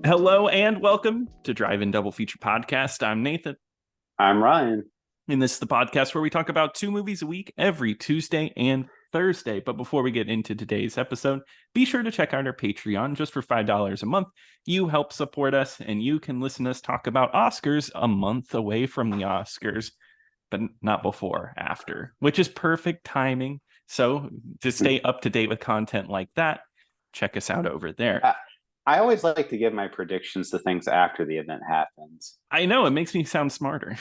Hello and welcome to Drive-In Double Feature Podcast. I'm Nathan. I'm Ryan. And this is the podcast where we talk about 2 movies a week every Tuesday and Thursday. But before we get into today's episode, be sure to check out our Patreon. Just for $5 a month, you help support us and you can listen to us talk about Oscars a month away from the Oscars, but not before, after, which is perfect timing. So to stay up to date with content like that, check us out over there. I always like to give my predictions to things after the event happens. I know, it makes me sound smarter.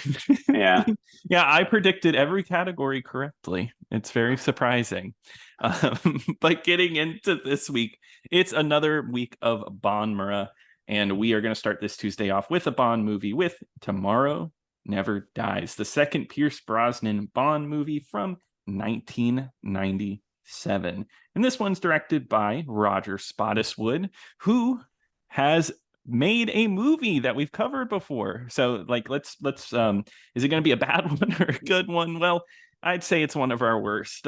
Yeah. Yeah, I predicted every category correctly. It's very surprising. But getting into this week, it's another week of Bond, and we are going to start this Tuesday off with a Bond movie with Tomorrow Never Dies, the second Pierce Brosnan Bond movie from 1997. And this one's directed by Roger Spottiswoode, who has made a movie that we've covered before. So let's is it going to be a bad one or a good one? Well, I'd say it's one of our worst.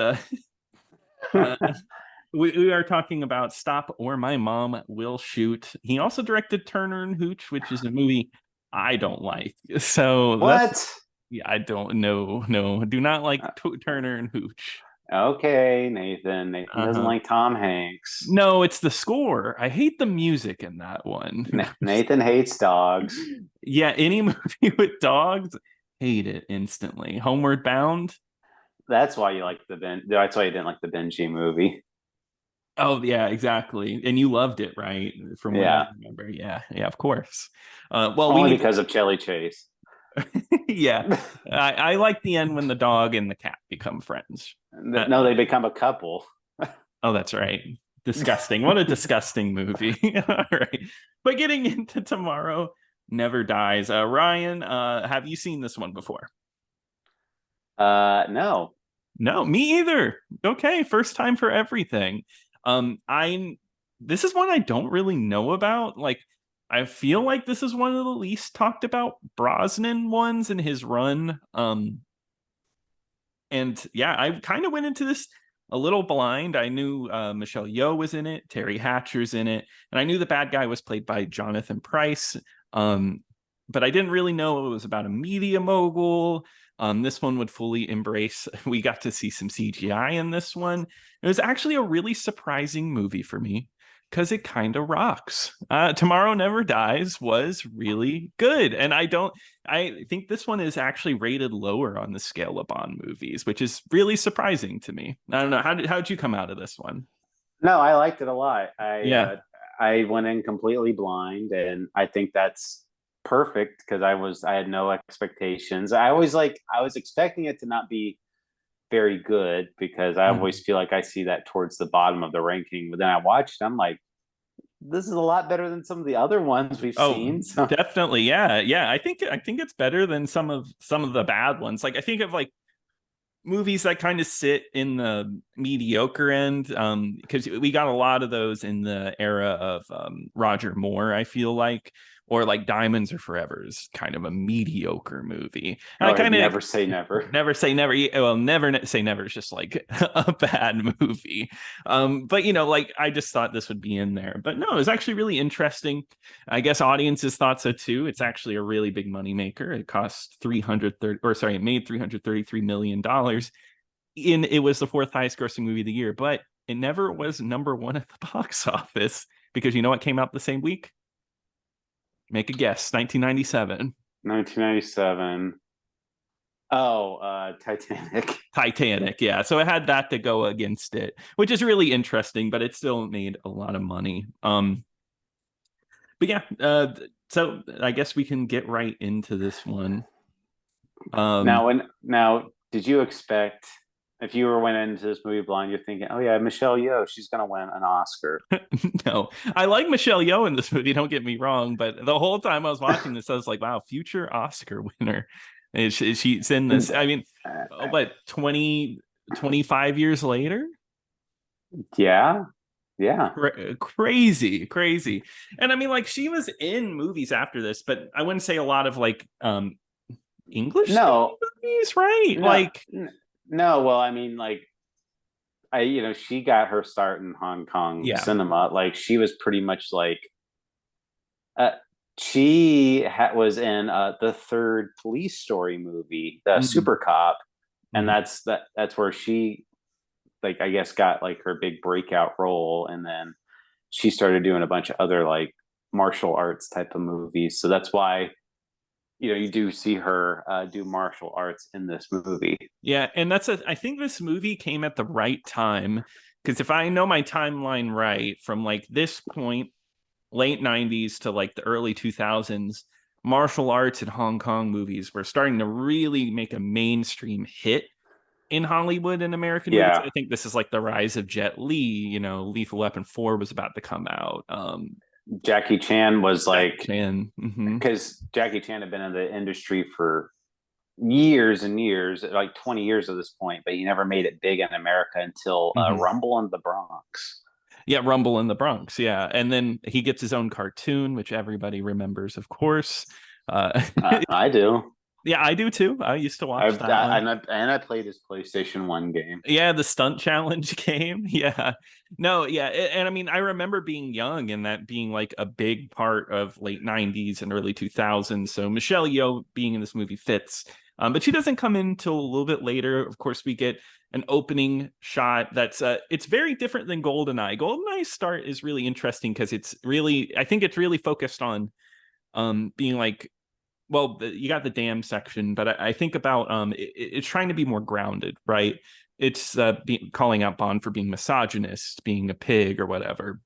We are talking about Stop or My Mom Will Shoot. He also directed Turner and Hooch, which is a movie I don't like. So what? Yeah, I don't know. No, do not like Turner and Hooch. Okay, Nathan. Nathan doesn't like Tom Hanks. No, it's the score. I hate the music in that one. Nathan hates dogs. Yeah, any movie with dogs, hate it instantly. Homeward Bound. That's why you like That's why you didn't like the Benji movie. Oh yeah, exactly. And you loved it, right? From what I remember. Yeah, of course. Well, only because of Chevy Chase. Yeah, I like the end when the dog and the cat become friends. No, they become a couple. Oh, that's right. Disgusting. What a disgusting movie. All right. But getting into Tomorrow Never Dies. Ryan, have you seen this one before? No. No, me either. Okay, first time for everything. This is one I don't really know about. Like, I feel like this is one of the least talked about Brosnan ones in his run. And yeah, I kind of went into this a little blind. I knew Michelle Yeoh was in it, Terry Hatcher's in it, and I knew the bad guy was played by Jonathan Pryce. But I didn't really know it was about a media mogul. This one would fully embrace. We got to see some CGI in this one. It was actually a really surprising movie for me because it kind of rocks. Tomorrow Never Dies was really good. And I think this one is actually rated lower on the scale of Bond movies, which is really surprising to me. I don't know. How'd you come out of this one? No, I liked it a lot. I went in completely blind, and I think that's perfect because I had no expectations. I was expecting it to not be very good because I always feel like I see that towards the bottom of the ranking. But then I watched, I'm like, this is a lot better than some of the other ones we've seen. So. Definitely, yeah. I think it's better than some of the bad ones. Like I think of like movies that kind of sit in the mediocre end, because we got a lot of those in the era of Roger Moore, I feel like. Or like Diamonds Are Forever is kind of a mediocre movie. I kind of never say never. Never say never. Well, never say never is just like a bad movie. But like I just thought this would be in there. But no, it was actually really interesting. I guess audiences thought so too. It's actually a really big moneymaker. It cost it made $333 million. It was the 4th highest grossing movie of the year, but it never was number 1 at the box office because you know what came out the same week? Make a guess. 1997. 1997. Oh, Titanic. Titanic, yeah. So it had that to go against it, which is really interesting, but it still made a lot of money. But yeah, so I guess we can get right into this one. Now, did you expect, if you went into this movie blind, you're thinking, oh yeah, Michelle Yeoh, she's gonna win an Oscar? No, I like Michelle Yeoh in this movie. Don't get me wrong, but the whole time I was watching this, I was like, wow, future Oscar winner. She's in this. I mean, what 25 years later? Yeah. Crazy. And I mean, like she was in movies after this, but I wouldn't say a lot of like English movies, right? No, well, I mean, like, she got her start in Hong Kong cinema. Like, she was pretty much like Uh, was in the third Police Story movie, the Mm-hmm. Super Cop, and that's where she, like, I guess got like her big breakout role, and then she started doing a bunch of other like martial arts type of movies. So that's why you do see her do martial arts in this movie. Yeah, and I think this movie came at the right time because if I know my timeline right, from like this point, late 90s to like the early 2000s, martial arts and Hong Kong movies were starting to really make a mainstream hit in Hollywood and American movies. Yeah, I think this is like the rise of Jet Li, Lethal Weapon 4 was about to come out. Jackie Chan was Jackie like, Chan. Mm-hmm. because Jackie Chan had been in the industry for years and years, like 20 years at this point, but he never made it big in America until Mm-hmm. Rumble in the Bronx. Yeah, Rumble in the Bronx. Yeah. And then he gets his own cartoon, which everybody remembers, of course. I do. Yeah, I do too. I used to watch that one. And I played his PlayStation 1 game. Yeah, the stunt challenge game. Yeah. No, yeah. And I mean, I remember being young and that being like a big part of late 90s and early 2000s. So Michelle Yeoh being in this movie fits. But she doesn't come in until a little bit later. Of course, we get an opening shot that's it's very different than Goldeneye. Goldeneye's start is really interesting because I think it's really focused on being like, well, you got the damn section, but I think about it's trying to be more grounded, right? It's calling out Bond for being misogynist, being a pig or whatever.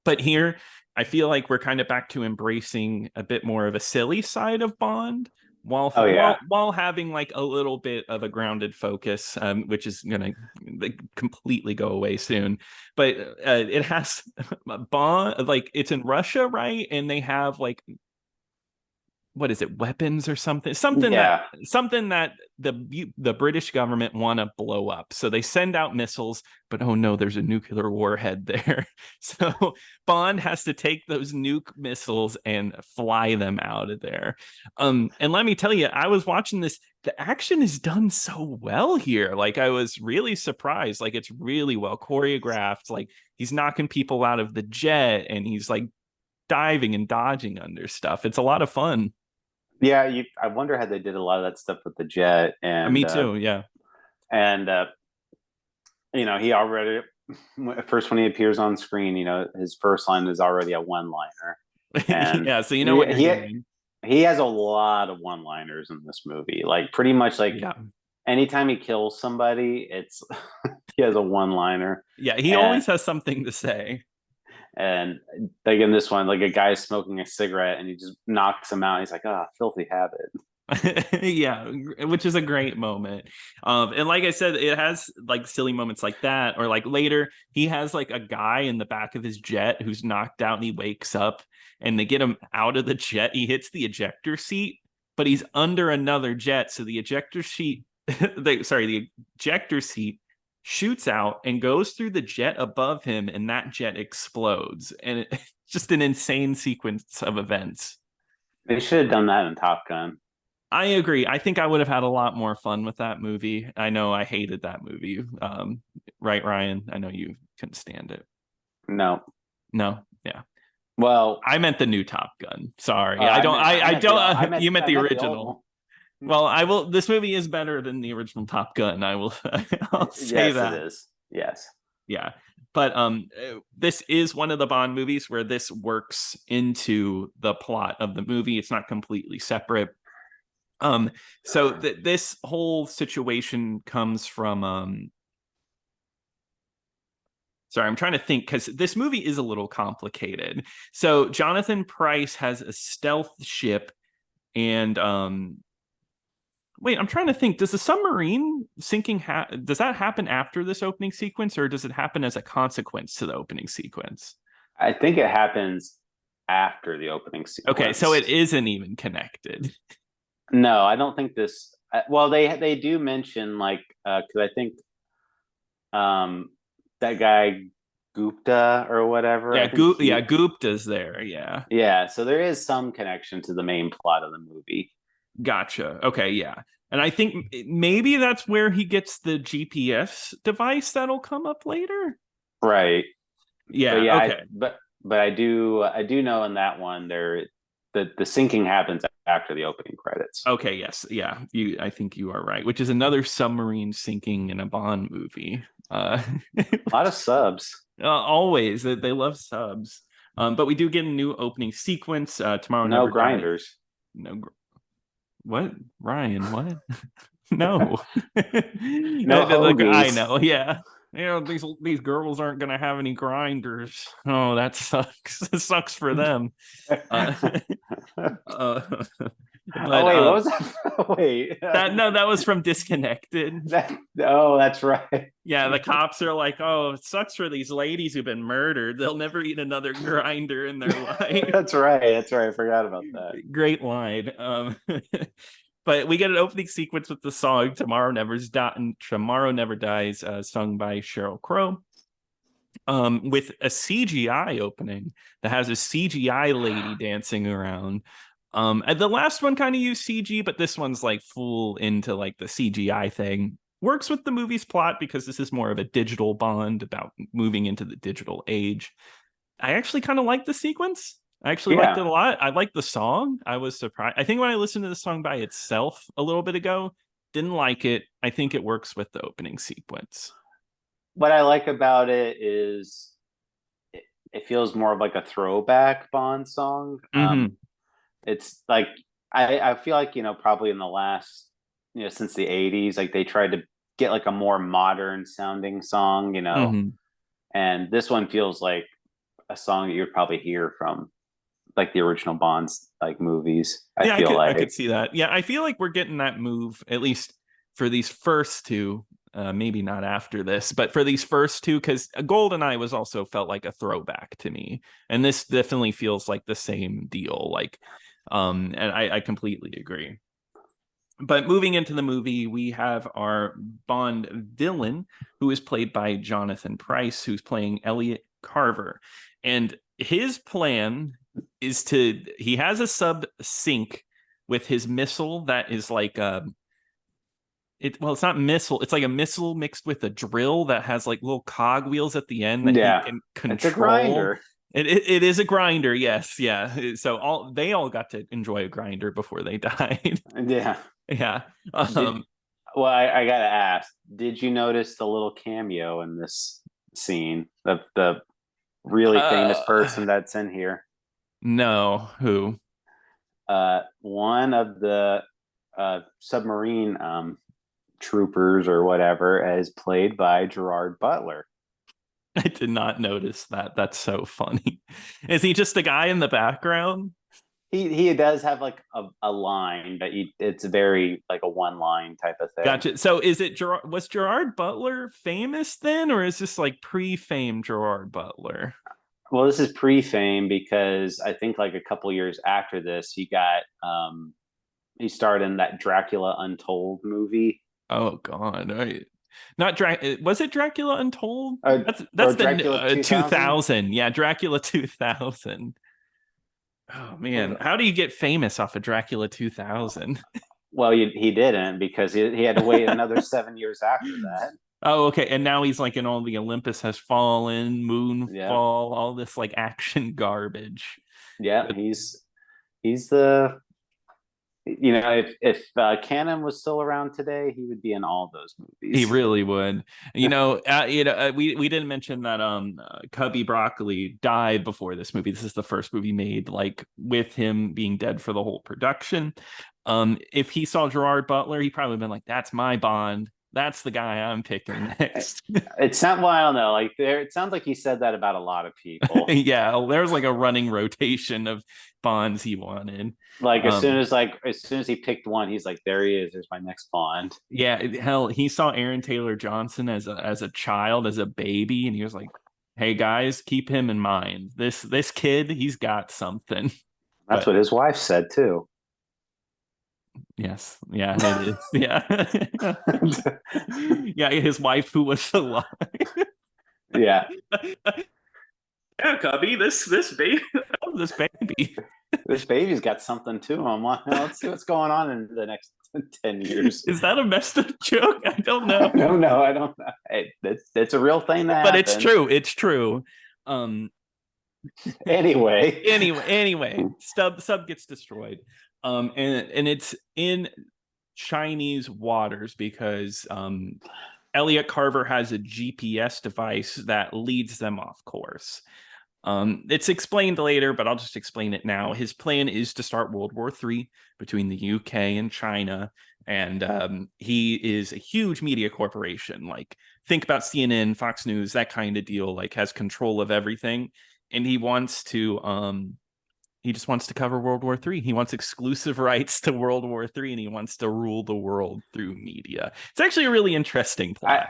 But here, I feel like we're kind of back to embracing a bit more of a silly side of Bond, while Oh yeah, while having like a little bit of a grounded focus, which is gonna like, completely go away soon. But it has Bond, like it's in Russia, right? And they have like, what is it, weapons or yeah. something that the British government want to blow up, so they send out missiles, but oh no, there's a nuclear warhead there. So Bond has to take those nuke missiles and fly them out of there. And let me tell you, I was watching this, the action is done so well here. Like, I was really surprised. Like, it's really well choreographed. Like, he's knocking people out of the jet and he's like diving and dodging under stuff. It's a lot of fun. Yeah, I wonder how they did a lot of that stuff with the jet, Me too. Yeah. and he already, first when he appears on screen, his first line is already a one liner, and Yeah. So you know what you're doing. he has a lot of one liners in this movie. Like, pretty much like Yeah. anytime he kills somebody, it's he has a one liner. Yeah. He and always has something to say. and like in this one, like a guy's smoking a cigarette and he just knocks him out. He's like, "Ah, filthy habit." Yeah, which is a great moment. And like I said, it has like silly moments like that, or like later he has like a guy in the back of his jet who's knocked out and he wakes up and they get him out of the jet. He hits the ejector seat, but he's under another jet, so the ejector seat the ejector seat shoots out and goes through the jet above him, and that jet explodes, and it's just an insane sequence of events. They should have done that in Top Gun. I agree. I think I would have had a lot more fun with that movie. I know I hated that movie. Right, Ryan? I know you couldn't stand it. No. No, yeah. Well, I meant the new Top Gun. Sorry, I don't. I don't. You meant I the meant the old original. one. Well, I will. This movie is better than the original Top Gun. I will. I'll say Yes, it that. is. Yes. Yeah, but this is one of the Bond movies where this works into the plot of the movie. It's not completely separate. So this whole situation comes from sorry, I'm trying to think because this movie is a little complicated. So Jonathan Pryce has a stealth ship, and wait, I'm trying to think. Does the submarine sinking does that happen after this opening sequence, or does it happen as a consequence to the opening sequence? I think it happens after the opening sequence. Okay, so it isn't even connected. No, I don't think this. Well, they do mention, like, because I think that guy Gupta or whatever. Yeah, I think Gupta's there. Yeah. yeah. So there is some connection to the main plot of the movie. Gotcha. Okay, yeah. And I think maybe that's where he gets the GPS device that'll come up later. Right. Yeah, but yeah, okay. but I do know in that one the syncing happens after the opening credits. Okay, yes, yeah, I think you are right. Which is another submarine sinking in a Bond movie. A lot of subs. Always they love subs. But we do get a new opening sequence. Tomorrow No Never Dies. grinders. No, what Ryan? What? No. No I hoagies. know. Yeah. These girls aren't gonna have any grinders. Oh, that sucks. It sucks for them. Uh, uh, Oh but wait, what was that? Wait, that was from Disconnected. oh, that's right. Yeah, the cops are like, "Oh, it sucks for these ladies who've been murdered. They'll never eat another grinder in their life." That's right. That's right. I forgot about that. Great line. But we get an opening sequence with the song Tomorrow Never Dies," sung by Sheryl Crow, with a CGI opening that has a CGI lady dancing around. And the last one kind of used CG, but this one's like full into like the CGI thing. Works with the movie's plot because this is more of a digital Bond about moving into the digital age. I actually kind of like the sequence. I actually liked it a lot. I liked the song. I was surprised. I think when I listened to the song by itself a little bit ago, didn't like it. I think it works with the opening sequence. What I like about it is it feels more of like a throwback Bond song. Mm-hmm. It's like I feel like probably in the last since the 80s, like they tried to get like a more modern sounding song, Mm-hmm. and this one feels like a song that you'd probably hear from like the original Bonds like movies. Yeah, I could like see that. Yeah, I feel like we're getting that move at least for these first two. Maybe not after this, but for these first two, because GoldenEye was also felt like a throwback to me, and this definitely feels like the same deal. Like, and I completely agree. But moving into the movie, we have our Bond villain, who is played by Jonathan Pryce, who's playing Elliot Carver. And his plan is he has a sub sink with his missile that is like it's not missile, it's like a missile mixed with a drill that has like little cog wheels at the end that he can it's a control. grinder. It is a grinder, yes, yeah. So they all got to enjoy a grinder before they died. Yeah. Yeah. Well, I gotta ask, did you notice the little cameo in this scene? The really famous person that's in here. No, who? One of the submarine troopers or whatever is played by Gerard Butler. I did not notice that. That's so funny. Is he just the guy in the background? He does have like a line, but it's very like a one line type of thing. Gotcha. So was Gerard Butler famous then, or is this like pre-fame Gerard Butler? Well, this is pre-fame because I think like a couple years after this, he starred in that Dracula Untold movie. Oh God. Right. Not was it Dracula Untold? That's Dracula the 2000? 2000. Yeah, Dracula 2000. Oh man, how do you get famous off of Dracula 2000? Well, he didn't because he had to wait another 7 years after that. Oh, okay. And now he's like in all the Olympus Has Fallen, Moonfall, all this like action garbage. Yeah, he's the if Cannon was still around today, he would be in all those movies. He really would. We didn't mention that Cubby Broccoli died before this movie. This is the first movie made like with him being dead for the whole production. If he saw Gerard Butler, he probably been like, "That's my Bond. That's the guy I'm picking next." It sounds well, I don't know. Like it sounds like he said that about a lot of people. Yeah, there's like a running rotation of Bonds he wanted. Like as soon as he picked one, he's like, "There he is. There's my next Bond." Yeah, hell, he saw Aaron Taylor Johnson as a child, as a baby, and he was like, "Hey guys, keep him in mind. This kid, he's got something." That's what his wife said too. Yes, yeah, it is. Yeah, yeah, his wife who was alive. Yeah. Yeah, Cubby, this baby, this baby. This baby's got something to him. Let's see what's going on in the next 10 years. Is that a messed up joke? I don't know. No, I don't know. Hey, it's a real thing that but happens. it's true. Anyway, sub gets destroyed. And it's in Chinese waters because Elliot Carver has a GPS device that leads them off course. It's explained later, but I'll just explain it now. His plan is to start World War III between the UK and China. And he is a huge media corporation. Like, think about CNN, Fox News, that kind of deal, like has control of everything. And he just wants to cover World War III. He wants exclusive rights to World War III, and he wants to rule the world through media. It's actually a really interesting plot.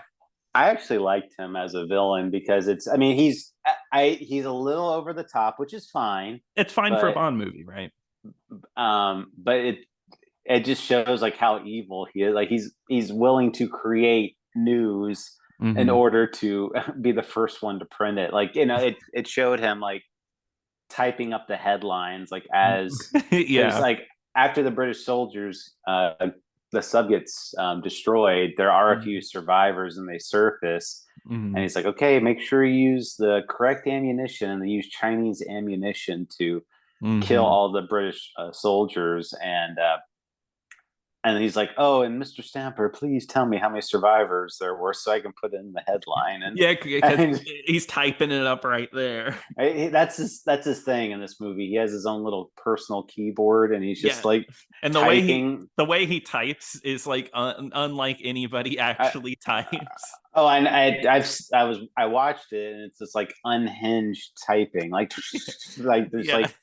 I actually liked him as a villain because I mean, he's a little over the top, which is fine. It's fine for a Bond movie, right? But it just shows like how evil he is. Like he's willing to create news in order to be the first one to print it. Like, it showed him like typing up the headlines, like as like after the British soldiers, the sub gets destroyed, there are a few survivors and they surface. And he's like, okay, make sure you use the correct ammunition, and they use Chinese ammunition to kill all the British soldiers. And he's like, oh, and Mr. Stamper, please tell me how many survivors there were so I can put it in the headline. And because he's typing it up right there. That's his thing in this movie. He has his own little personal keyboard, and he's just like, and the way he types is like unlike anybody actually types. Oh, and I watched it, and it's just like unhinged typing, like there's like.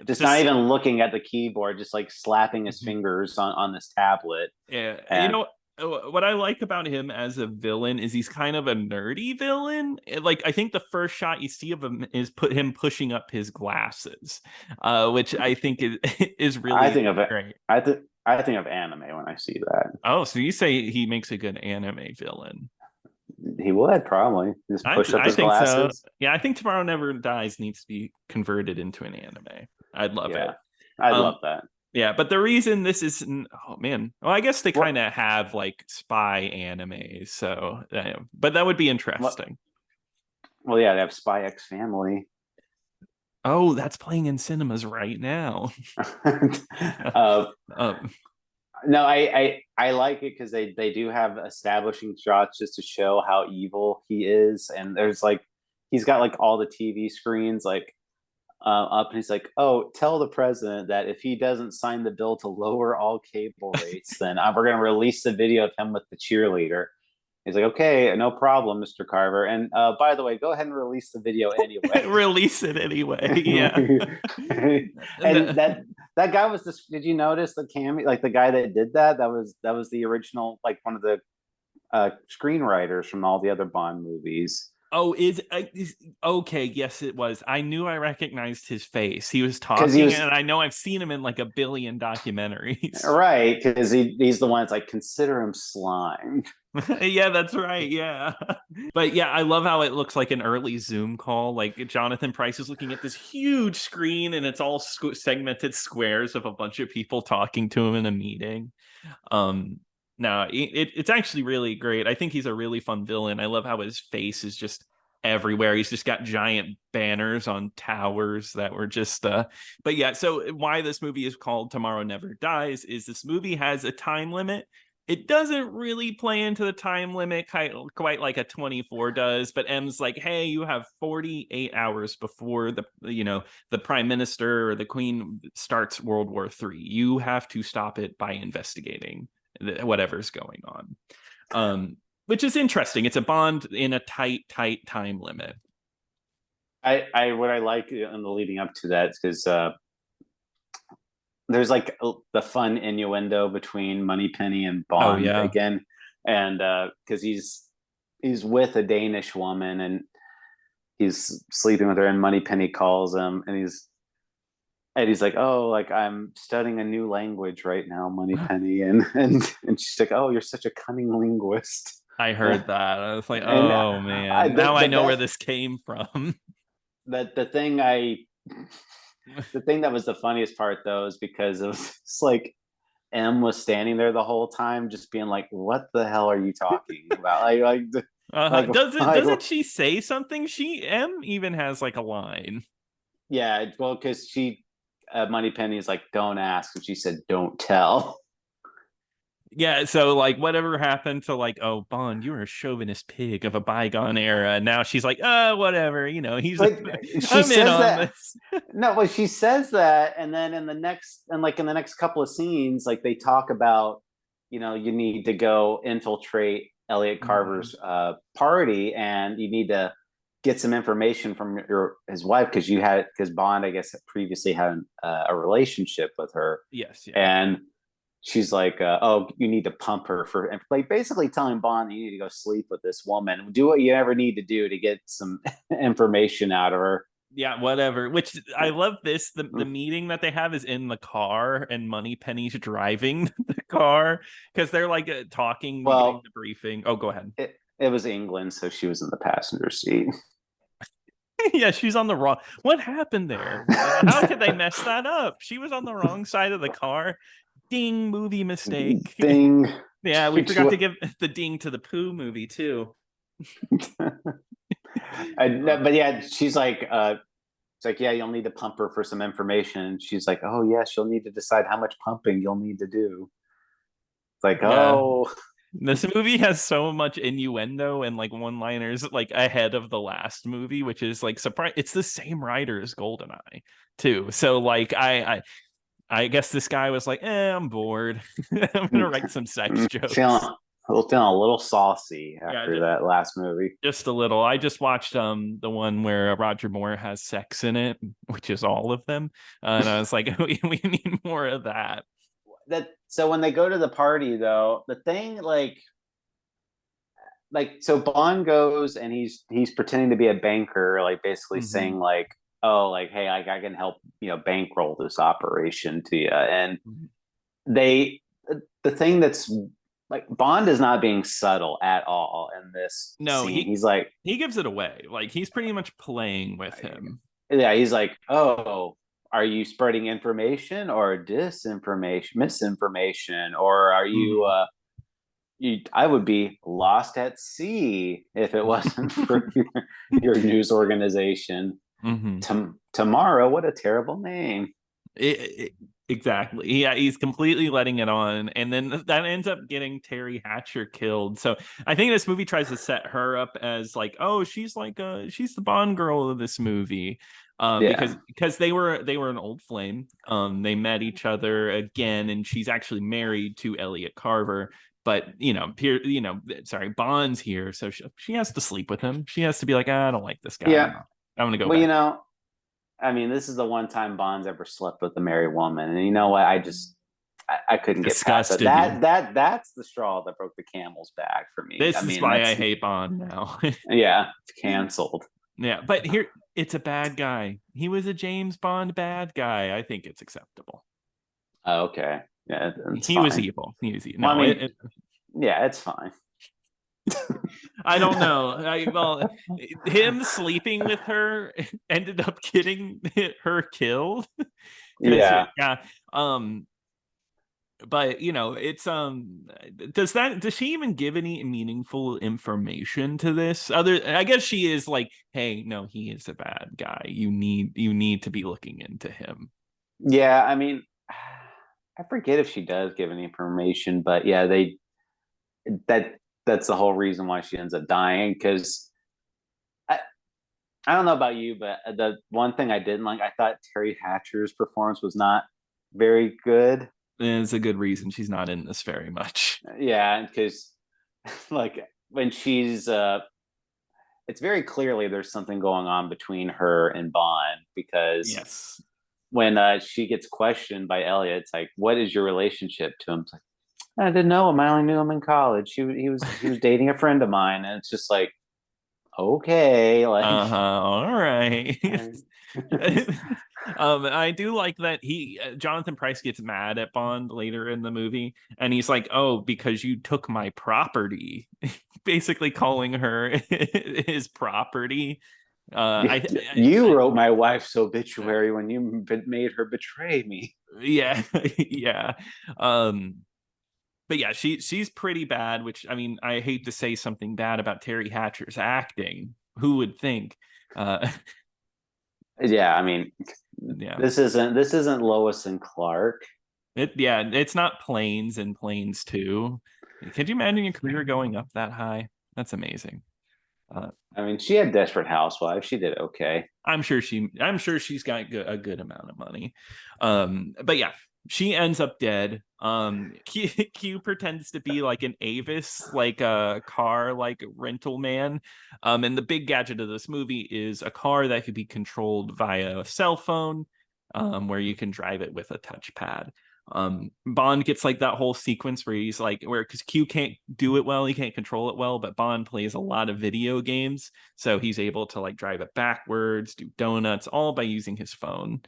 Just not even looking at the keyboard, just like slapping his fingers on this tablet. Yeah. And what I like about him as a villain is he's kind of a nerdy villain. Like, I think the first shot you see of him is him pushing up his glasses, which I think is really great. I think of anime when I see that. Oh, so you say he makes a good anime villain? He would probably just push up his glasses. So. Yeah, I think Tomorrow Never Dies needs to be converted into an anime. I'd love it. I'd love that. Yeah, but the reason this is, oh man, well, I guess they kind of have like spy anime, so but that would be interesting. Well, yeah, they have Spy X Family. Oh, that's playing in cinemas right now. No, I like it because they do have establishing shots just to show how evil he is, and there's like he's got like all the TV screens like up, and he's like, oh, tell the president that if he doesn't sign the bill to lower all cable rates, then we're going to release the video of him with the cheerleader. He's like, okay, no problem, Mr. Carver. And by the way, go ahead and release the video anyway. Release it anyway. Yeah. And that guy was this. Did you notice the cameo? Like the guy that did that? That was the original, like one of the screenwriters from all the other Bond movies. Oh, okay? Yes, it was. I knew I recognized his face. He was talking, and I know I've seen him in like a billion documentaries. Right, because he's the one that's like, consider him slime. Yeah, that's right. Yeah, but yeah, I love how it looks like an early Zoom call. Like Jonathan Pryce is looking at this huge screen, and it's all segmented squares of a bunch of people talking to him in a meeting. No, it's actually really great. I think he's a really fun villain. I love how his face is just everywhere. He's just got giant banners on towers that were just but yeah, so why this movie is called Tomorrow Never Dies is this movie has a time limit. It doesn't really play into the time limit quite like a 24 does, but M's like, hey, you have 48 hours before the prime minister or the queen starts World War III. You have to stop it by investigating whatever's going on, which is interesting. It's a Bond in a tight time limit. What I like in the leading up to that is because there's like the fun innuendo between Moneypenny and Bond again, and because he's with a Danish woman and he's sleeping with her, and Moneypenny calls him, and he's like, oh, like I'm studying a new language right now, Moneypenny, and she's like, oh, you're such a cunning linguist. I heard that. I was like, oh man, now I know where this came from. The thing that was the funniest part though is because it was like M was standing there the whole time, just being like, what the hell are you talking about? like Like, Doesn't she say something? M even has like a line. Yeah, well, because Moneypenny's like, don't ask, and she said, don't tell. Yeah, so like whatever happened to like, oh, Bond, you were a chauvinist pig of a bygone era. And now she's like, whatever, But she I'm in says on that. this. No, well, she says that, and then in the next couple of scenes, like they talk about, you need to go infiltrate Elliot Carver's party, and you need to get some information from his wife because Bond, I guess, previously had a relationship with her. Yes, yeah. And she's like, "Oh, you need to pump her for," like basically telling Bond you need to go sleep with this woman, do what you ever need to do to get some information out of her. Yeah, whatever. Which I love this. The meeting that they have is in the car, and Moneypenny's driving the car because they're like talking, getting the briefing. Oh, go ahead. It was England, so she was in the passenger seat. Yeah, she's on the wrong. What happened there? How could they mess that up? She was on the wrong side of the car. Ding, movie mistake. Ding. Yeah, we forgot to give the ding to the Pooh movie too. But yeah, she's like, it's like, yeah, you'll need to pump her for some information. She's like, oh yes, you'll need to decide how much pumping you'll need to do. It's like, oh. This movie has so much innuendo and like one-liners like ahead of the last movie, which is like surprise. It's the same writer as GoldenEye too. So like I guess this guy was like, I'm bored. I'm gonna write some sex jokes. Feeling a little saucy after that last movie. Just a little. I just watched the one where Roger Moore has sex in it, which is all of them, and I was like, we need more of that. So when they go to the party, though, the thing like so Bond goes and he's pretending to be a banker, like basically saying like, oh, like, hey, I can help bankroll this operation to you. And the thing that's like, Bond is not being subtle at all in this scene. He's like, he gives it away. Like he's pretty much playing with him. Yeah, he's like, oh, are you spreading information or disinformation, misinformation, or are you I would be lost at sea if it wasn't for your news organization. Tomorrow, what a terrible name. Exactly. Yeah, he's completely letting it on. And then that ends up getting Terry Hatcher killed. So I think this movie tries to set her up as like, oh, she's like she's the Bond girl of this movie. Because they were an old flame. They met each other again, and she's actually married to Elliot Carver. But Bond's here, so she has to sleep with him. She has to be like, I don't like this guy. Yeah, I'm gonna go. Well, back. I mean, this is the one time Bond's ever slept with a married woman, and you know what? I couldn't get past that. That's the straw that broke the camel's back for me. This is why I hate Bond now. Yeah, canceled. Yeah, but here it's a bad guy. He was a James Bond bad guy. I think it's acceptable. Oh, okay. Yeah, he was evil. He was evil. No, well, I mean, yeah, it's fine. I don't know. Him sleeping with her ended up getting her killed. Yeah. But it's does she even give any meaningful information to this? I guess she is like, hey, no, he is a bad guy. You need to be looking into him. Yeah, I mean, I forget if she does give any information, but yeah, that's the whole reason why she ends up dying. Because I don't know about you, but the one thing I didn't like, I thought Terry Hatcher's performance was not very good. It's a good reason she's not in this very much. Yeah, because like when she's it's very clearly there's something going on between her and Bond, because when she gets questioned by Elliot, it's like, what is your relationship to him? It's like, I didn't know him. I only knew him in college. He was dating a friend of mine, and it's just like, okay, like, all right. I do like that Jonathan Pryce gets mad at Bond later in the movie, and he's like, oh, because you took my property, basically calling her his property. You wrote my wife's obituary when you made her betray me. Yeah. but yeah, she's pretty bad, which, I mean, I hate to say something bad about Terry Hatcher's acting. Who would think? Yeah, I mean, Yeah. this isn't Lois and Clark. It's not Planes and Planes 2. Could you imagine your career going up that high? That's amazing. I mean, she had Desperate Housewives. She did okay. I'm sure she's got a good amount of money. But yeah, she ends up dead. Q pretends to be like an Avis, like a car like rental man. And the big gadget of this movie is a car that could be controlled via a cell phone, where you can drive it with a touchpad. Bond gets like that whole sequence where he's like, where because Q can't do it well, he can't control it well, but Bond plays a lot of video games, so he's able to like drive it backwards, do donuts, all by using his phone.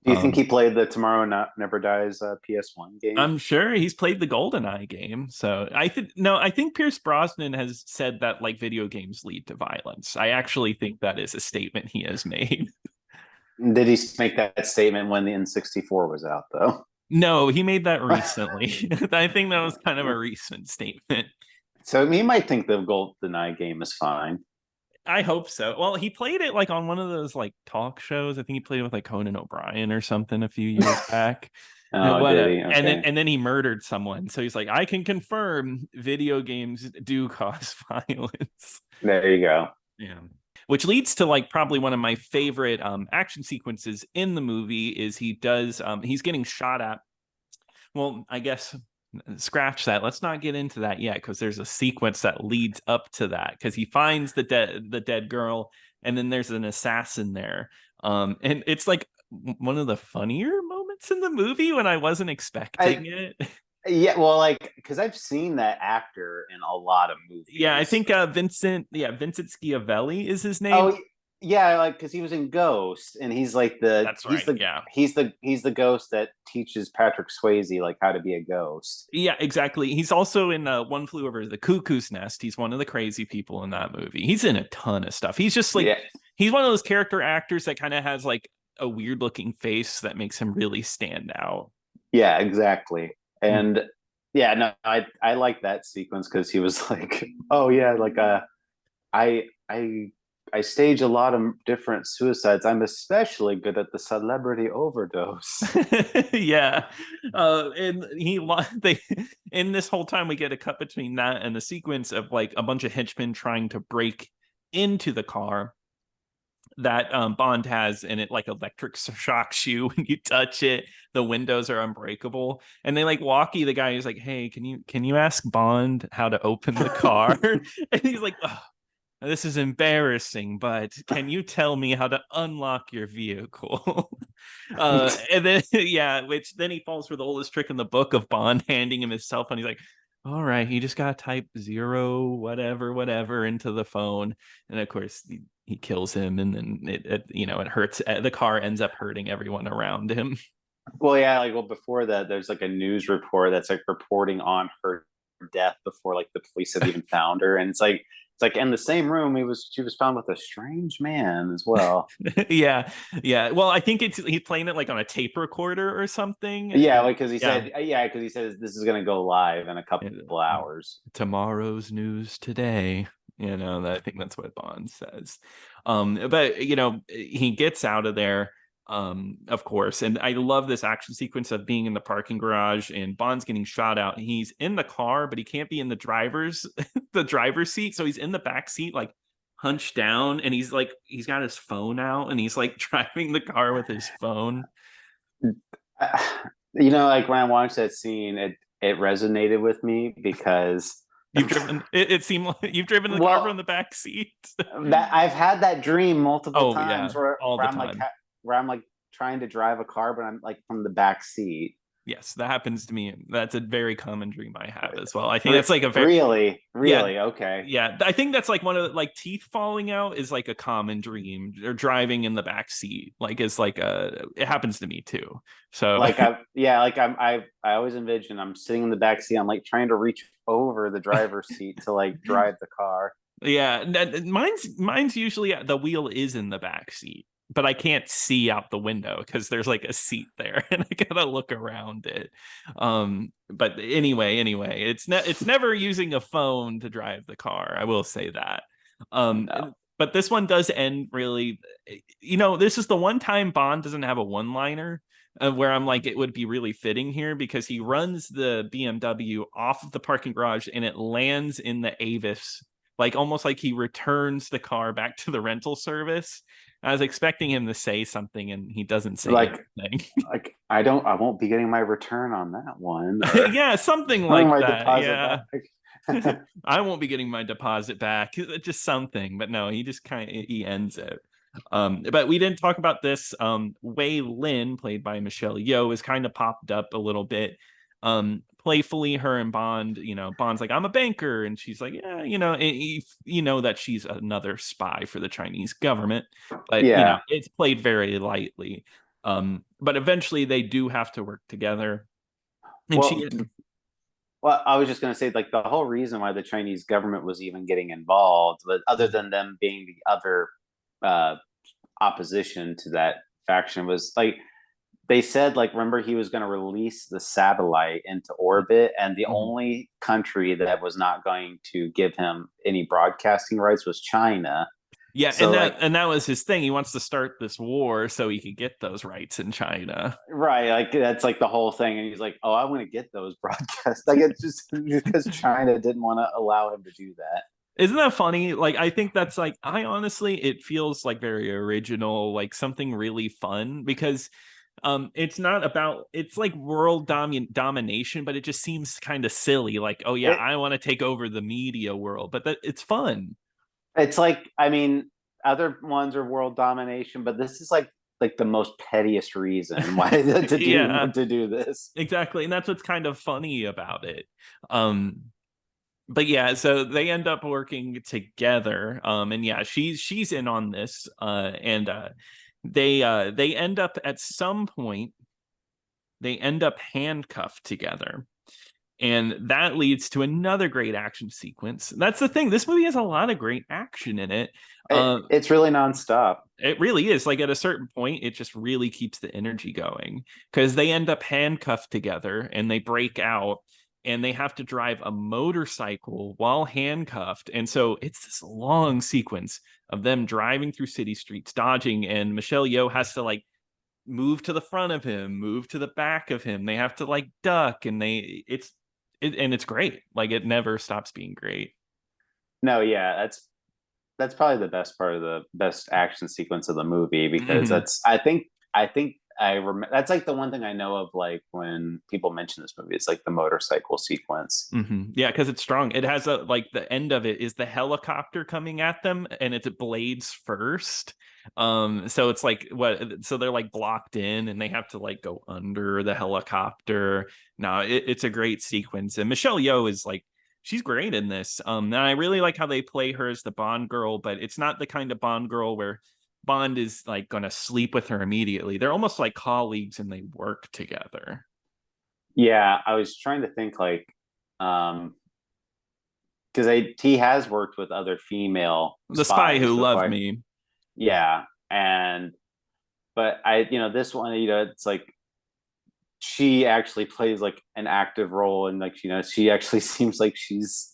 Do you think he played the Tomorrow Never Dies PS1 game? I'm sure he's played the GoldenEye game. So I think Pierce Brosnan has said that like video games lead to violence. I actually think that is a statement he has made. Did he make that statement when the N64 was out, though? No, he made that recently. I think that was kind of a recent statement. So he might think the GoldenEye game is fine. I hope so. Well, he played it like on one of those like talk shows. I think he played it with like Conan O'Brien or something a few years back. Oh, did he? Okay. And then he murdered someone. So he's like, I can confirm video games do cause violence. There you go. Yeah. Which leads to like probably one of my favorite action sequences in the movie is he's getting shot at. Well, I guess scratch that. Let's not get into that yet, because there's a sequence that leads up to that, because he finds the dead girl, and then there's an assassin there. And it's like one of the funnier moments in the movie when I wasn't expecting it. Yeah, well, like, because I've seen that actor in a lot of movies. Yeah, I think Vincent Schiavelli is his name. Oh, yeah, like because he was in Ghost, and he's like he's the ghost that teaches Patrick Swayze like how to be a ghost. Yeah, exactly. He's also in One Flew Over the Cuckoo's Nest. He's one of the crazy people in that movie. He's in a ton of stuff. He's just like he's one of those character actors that kind of has like a weird looking face that makes him really stand out. Yeah, exactly. And yeah, no, I like that sequence because he was like, oh yeah, like I stage a lot of different suicides. I'm especially good at the celebrity overdose. Yeah, and in this whole time we get a cut between that and the sequence of like a bunch of henchmen trying to break into the car that Bond has, and it like electric shocks you when you touch it. The windows are unbreakable, and they like walkie the guy who's like, hey, can you ask Bond how to open the car? And he's like, oh, this is embarrassing, but can you tell me how to unlock your vehicle? And then which then he falls for the oldest trick in the book of Bond handing him his cell phone. He's like, all right, you just gotta type 0 whatever into the phone, and of course he kills him, and then it hurts. The car ends up hurting everyone around him. Well, yeah, like before that, there's like a news report that's like reporting on her death before like the police have even found her, and it's like in the same room she was found with a strange man as well. Yeah. Well, I think he's playing it like on a tape recorder or something. Yeah, like because he said this is gonna go live in a couple hours. Tomorrow's news today. I think that's what Bond says. But he gets out of there. Of course, and I love this action sequence of being in the parking garage and Bond's getting shot out. He's in the car, but he can't be in the driver's seat, so he's in the back seat, like hunched down, and he's got his phone out, and he's like driving the car with his phone. Like when I watched that scene, it resonated with me because it seemed like you've driven the car from the back seat. That I've had that dream multiple times where I'm like trying to drive a car, but I'm like from the back seat. Yes, that happens to me. That's a very common dream I have as well. I think that's like a very really okay. Yeah, I think that's like one of like teeth falling out is like a common dream, or driving in the back seat is like it happens to me too. So like I always envision I'm sitting in the back seat. I'm like trying to reach over the driver's seat to like drive the car. Yeah, mine's usually the wheel is in the back seat. but I can't see out the window because there's like a seat there and I gotta look around it. But anyway, it's never using a phone to drive the car. I will say that. No. But this one does end really, this is the one time Bond doesn't have a one-liner where I'm like, it would be really fitting here because he runs the BMW off of the parking garage and it lands in the Avis, like almost like he returns the car back to the rental service. I was expecting him to say something and he doesn't say anything. Like I won't be getting my return on that one. Or Yeah, something like my that. deposit Yeah. back. I won't be getting my deposit back. Just something, but no, he just he ends it. But we didn't talk about this. Wei Lin, played by Michelle Yeoh, is kind of popped up a little bit. Playfully, her and Bond, Bond's like, I'm a banker, and she's like, yeah, that she's another spy for the Chinese government, but Yeah. it's played very lightly. But eventually they do have to work together. And Well, well, I was just going to say, like, the whole reason why the Chinese government was even getting involved, but other than them being the other uh, opposition to that faction, was like they said, like, remember he was going to release the satellite into orbit, and the only country that was not going to give him any broadcasting rights was China. Yeah, So and that was his thing. He wants to start this war so he could get those rights in China. right, like that's like the whole thing, and he's like, "Oh, I want to get those broadcasts." Like it's just because China didn't want to allow him to do that. Isn't that funny? Like, I think that's like, I honestly, it feels like very original, like something really fun because it's like world domination, but it just seems kind of silly. Like, oh yeah, It, I want to take over the media world, but that it's fun. it's like, I mean, other ones are world domination, but this is like the most pettiest reason why Yeah, to do this. exactly. And that's what's kind of funny about it. Um, but yeah, so they end up working together. And yeah, she's in on this. And they end up at some point, they end up handcuffed together. And that leads to another great action sequence. That's the thing. This movie has a lot of great action in it. It's really nonstop. It really is. Like at a certain point, it just really keeps the energy going because they end up handcuffed together and they break out and they have to drive a motorcycle while handcuffed. And so it's this long sequence of them driving through city streets, dodging, and Michelle Yeoh has to like move to the front of him, move to the back of him. They have to like duck, and and it's great. Like it never stops being great. No, yeah, that's probably the best part of the best action sequence of the movie because Mm-hmm. I think I remember that's like the one thing I know of, like when people mention this movie, it's like the motorcycle sequence. Mm-hmm. Yeah, because it's strong. It has like the end of it is the helicopter coming at them, and it's blades first. So it's like so they're like blocked in, and they have to like go under the helicopter. No, it's a great sequence, and Michelle Yeoh is like she's great in this. And I really like how they play her as the Bond girl, but it's not the kind of Bond girl where Bond is like going to sleep with her immediately. They're almost like colleagues, and they work together. Yeah, I was trying to think like um because he has worked with other female The Spy Who spies Loved before. Me. Yeah, and but this one, it's like she actually plays like an active role, and like she actually seems like she's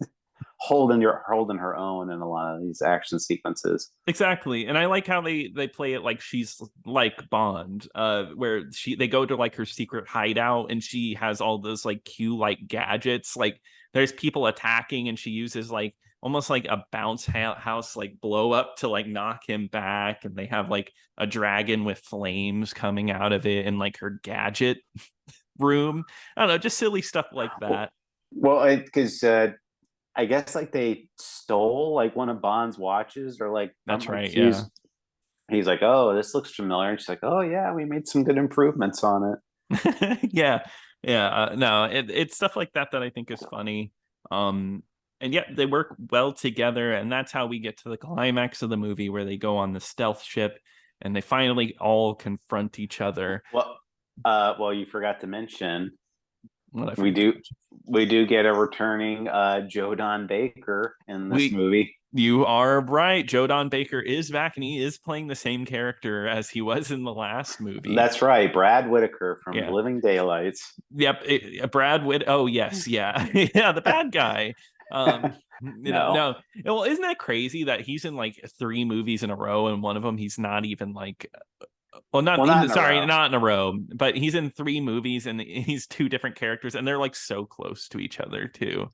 holding her own in a lot of these action sequences. Exactly. And I like how they play it like she's like Bond, where they go to like her secret hideout and she has all those like Q like gadgets. Like there's people attacking and she uses like almost like a bounce house like blow up to like knock him back, and they have like a dragon with flames coming out of it in like her gadget room. I don't know, just silly stuff like that. Well, because I guess like they stole like one of Bond's watches, or like That's right, yeah. he's like, oh, this looks familiar, and she's like, oh yeah, we made some good improvements on it. Yeah, yeah. No, it's stuff like that that I think is funny. Um, and yeah, they work well together, and that's how we get to the climax of the movie where they go on the stealth ship and they finally all confront each other. Well, you forgot to mention What I we forgot. do we do get a returning Joe Don Baker in this We movie. You are right. Joe Don Baker is back, and he is playing the same character as he was in the last movie. That's right, Brad Whitaker from Yeah. Living Daylights. Yep. Brad Witt. Oh yes, yeah, yeah, the bad guy. No. No. Well, isn't that crazy that he's in like 3 movies in a row, and one of them he's not even like, well, not Well, in not the, in a sorry, row. not in a row, but he's in 3 movies, and he's 2 different characters, and they're like so close to each other too.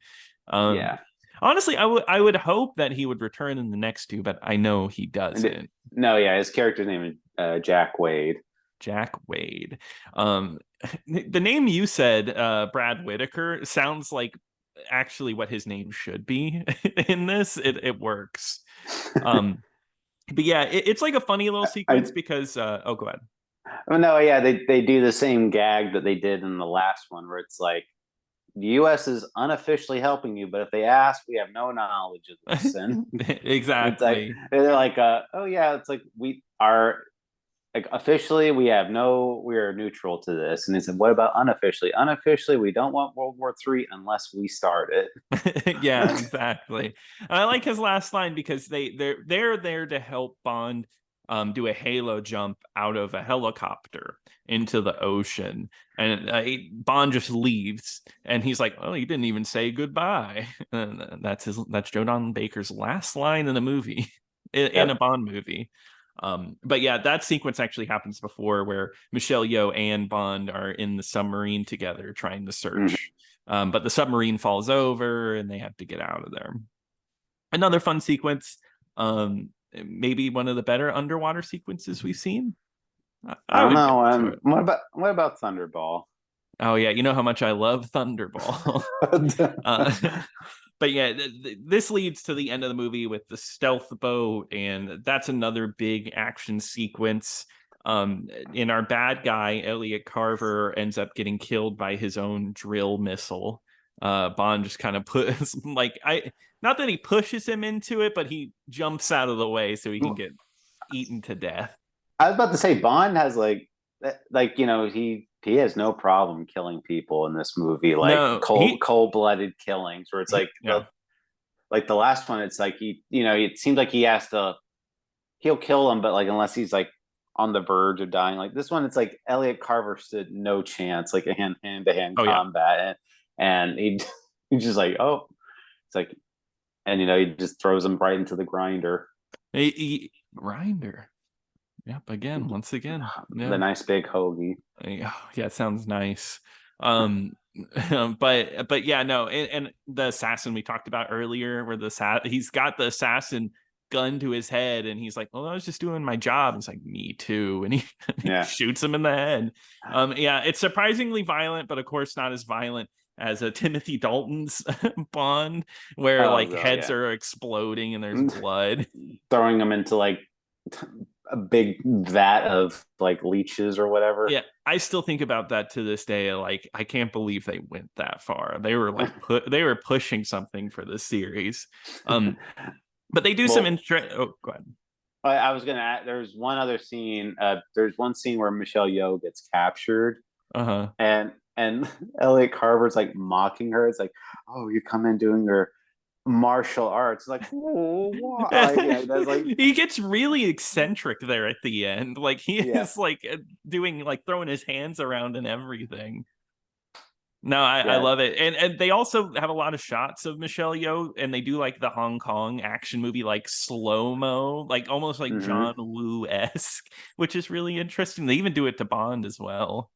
Yeah. Honestly, I would hope that he would return in the next 2, but I know he doesn't. No, yeah, his character's name is Jack Wade. Jack Wade. Um, the name you said, Brad Whitaker, sounds like actually what his name should be in this. It works. But yeah, it's like a funny little sequence because oh, go ahead. Oh no, yeah, they do the same gag that they did in the last one, where it's like the U.S. is unofficially helping you, but if they ask, we have no knowledge of this, and it's like Exactly. they're like, oh yeah, it's like we are like officially we are neutral to this, and he said, what about unofficially? Unofficially, we don't want World War III unless we start it. Yeah, exactly. And I like his last line because they're there to help Bond do a halo jump out of a helicopter into the ocean, and Bond just leaves, and he's like, "Oh, he didn't even say goodbye." And that's Joe Don Baker's last line in a movie, in a Bond movie. But yeah, that sequence actually happens before, where Michelle Yeoh and Bond are in the submarine together trying to search. But the submarine falls over and they have to get out of there. Another fun sequence, maybe one of the better underwater sequences we've seen. I I don't would give know. it to it. What about Thunderball? Oh yeah, you know how much I love Thunderball. uh, but yeah, this leads to the end of the movie with the stealth boat, and that's another big action sequence. In our bad guy, Elliot Carver ends up getting killed by his own drill missile. Bond just kind of puts like not that he pushes him into it, but he jumps out of the way so he can get eaten to death. I was about to say Bond has he has no problem killing people in this movie, like No, cold-blooded killings, where it's like yeah. the last one, it's like it seems like he'll kill him, but like unless he's like on the verge of dying. Like this one, it's like Elliot Carver stood no chance, like a hand-to-hand Oh yeah. combat, and he's just like, oh, it's like, and he just throws him right into the grinder. Grinder. Yep. Again, once again. Yeah. The nice big hoagie. Yeah, it sounds nice. But yeah, no, and the assassin we talked about earlier, where he's got the assassin gun to his head, and he's like, "Well, I was just doing my job." It's like, "Me too," and he, he shoots him in the head. Yeah, it's surprisingly violent, but of course not as violent as a Timothy Dalton's Bond, where heads are exploding and there's blood, throwing them into like a big vat of like leeches or whatever. Yeah, I still think about that to this day. Like, I can't believe they went that far. They were like they were pushing something for this series. But they do some oh, go ahead. I was gonna add, there's one other scene. There's one scene where Michelle Yeoh gets captured. And Elliot Carver's like mocking her. It's like, oh, you come in doing your martial arts. Like, oh, why? He gets really eccentric there at the end. Like he is like doing like throwing his hands around and everything. No, I love it. And they also have a lot of shots of Michelle Yeoh, and they do like the Hong Kong action movie, like slow-mo, like almost like John Woo-esque, which is really interesting. They even do it to Bond as well.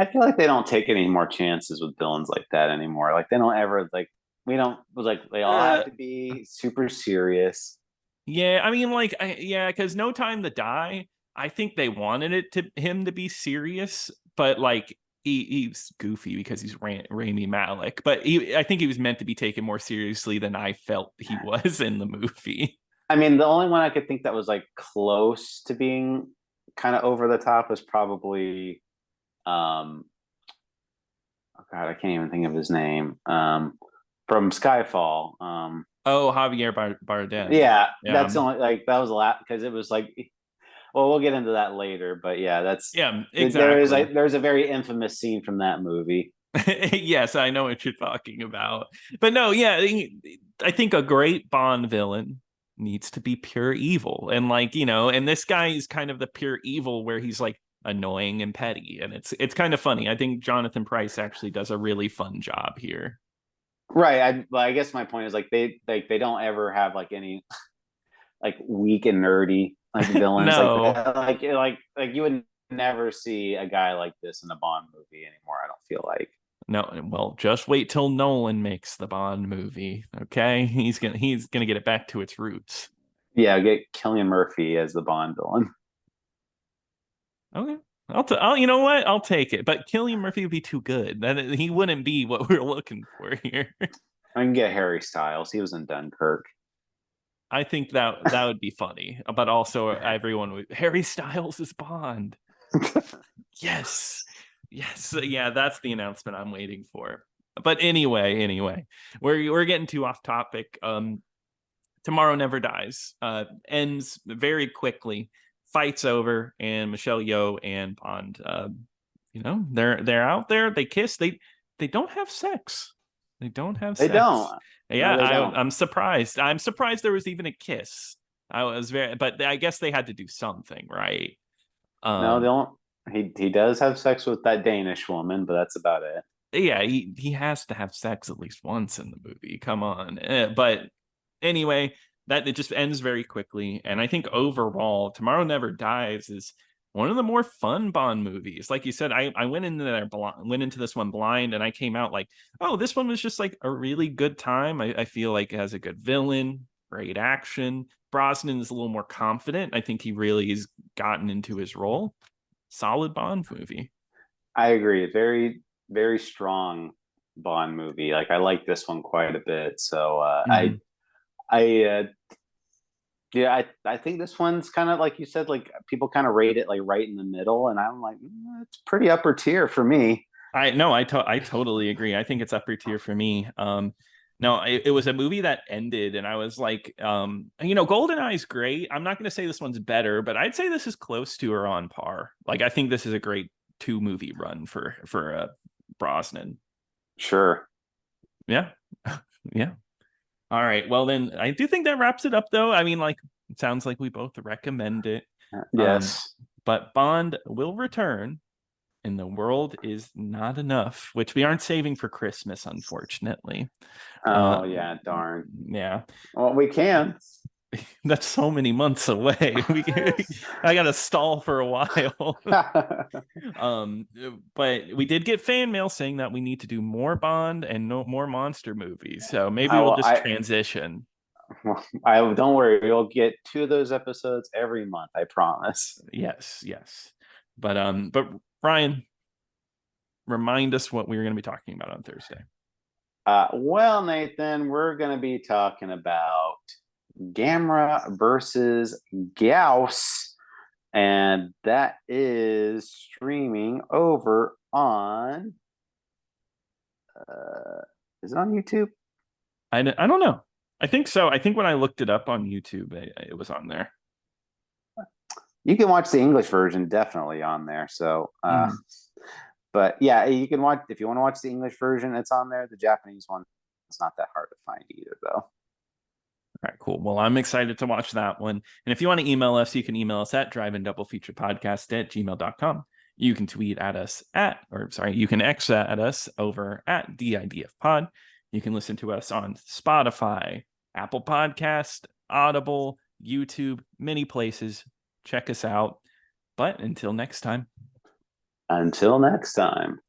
I feel like they don't take any more chances with villains like that anymore. Like they don't ever like they all have to be super serious. Yeah, I mean, like, because No Time to Die, I think they wanted him to be serious, but like he's goofy because he's Rami Malek, but I think he was meant to be taken more seriously than I felt he was in the movie. I mean, the only one I could think that was like close to being kind of over the top was probably, oh God, I can't even think of his name. From Skyfall. Javier Bardem. Yeah, that's only like that was a lot because it was like, well, we'll get into that later, but yeah, that's exactly. There's a very infamous scene from that movie. Yes, I know what you're talking about, but no, yeah, I think a great Bond villain needs to be pure evil. And like, and this guy is kind of the pure evil where he's like annoying and petty. And it's kind of funny. I think Jonathan Pryce actually does a really fun job here. Right. I guess my point is like they don't ever have like any like weak and nerdy like villains No. like you would never see a guy like this in a Bond movie anymore. I don't feel like. No, well, just wait till Nolan makes the Bond movie. Okay, he's gonna get it back to its roots. Yeah, get Cillian Murphy as the Bond villain. Okay, you know what? I'll take it. But Cillian Murphy would be too good. He wouldn't be what we're looking for here. I can get Harry Styles. He was in Dunkirk. I think that would be funny, but also everyone would. Harry Styles is Bond. Yes. Yeah, that's the announcement I'm waiting for. But anyway, we're getting too off topic. Tomorrow Never Dies ends very quickly. Fight's over, and Michelle Yeoh and Bond, they're out there. They kiss. They don't have sex. They don't have sex. They don't. Yeah, no, they don't. I'm surprised. I'm surprised there was even a kiss. But I guess they had to do something, right? No, they don't. He does have sex with that Danish woman, but that's about it. Yeah, he has to have sex at least once in the movie. Come on. But anyway, that it just ends very quickly. And I think overall, Tomorrow Never Dies is one of the more fun Bond movies. Like you said, I went into this one blind, and I came out like, oh, this one was just like a really good time. I feel like it has a good villain, great action. Brosnan is a little more confident. I think he really has gotten into his role. Solid Bond movie. I agree. Very, very strong Bond movie. Like I like this one quite a bit. So I think this one's kind of like you said, like people kind of rate it like right in the middle, and I'm like, it's pretty upper tier for me. I totally agree. I think it's upper tier for me. No, it was a movie that ended, and I was like, GoldenEye's great. I'm not going to say this one's better, but I'd say this is close to or on par. Like, I think this is a great 2-movie run for Brosnan. Sure. Yeah. Yeah. All right. Well, then I do think that wraps it up, though. I mean, like, it sounds like we both recommend it. Yes. But Bond will return. And The World Is Not Enough, which we aren't saving for Christmas, unfortunately. Oh, yeah, darn. Yeah. Well, we can. That's so many months away. I got to stall for a while. But we did get fan mail saying that we need to do more Bond and no more monster movies. So maybe we'll just transition. I don't worry. We'll get 2 of those episodes every month. I promise. Yes. But Brian, remind us what we're going to be talking about on Thursday. Well, Nathan, we're going to be talking about Gamera versus Gauss, and that is streaming over on. Is it on YouTube? I don't know. I think so. I think when I looked it up on YouTube, it was on there. You can watch the English version definitely on there. So, but yeah, you can watch if you want to watch the English version. It's on there. The Japanese one, it's not that hard to find either, though. All right, cool. Well, I'm excited to watch that one. And if you want to email us, you can email us at driveandoublefeaturepodcast@gmail.com. You can tweet at us you can X at us over at DIDFpod. You can listen to us on Spotify, Apple Podcast, Audible, YouTube, many places. Check us out. But until next time. Until next time.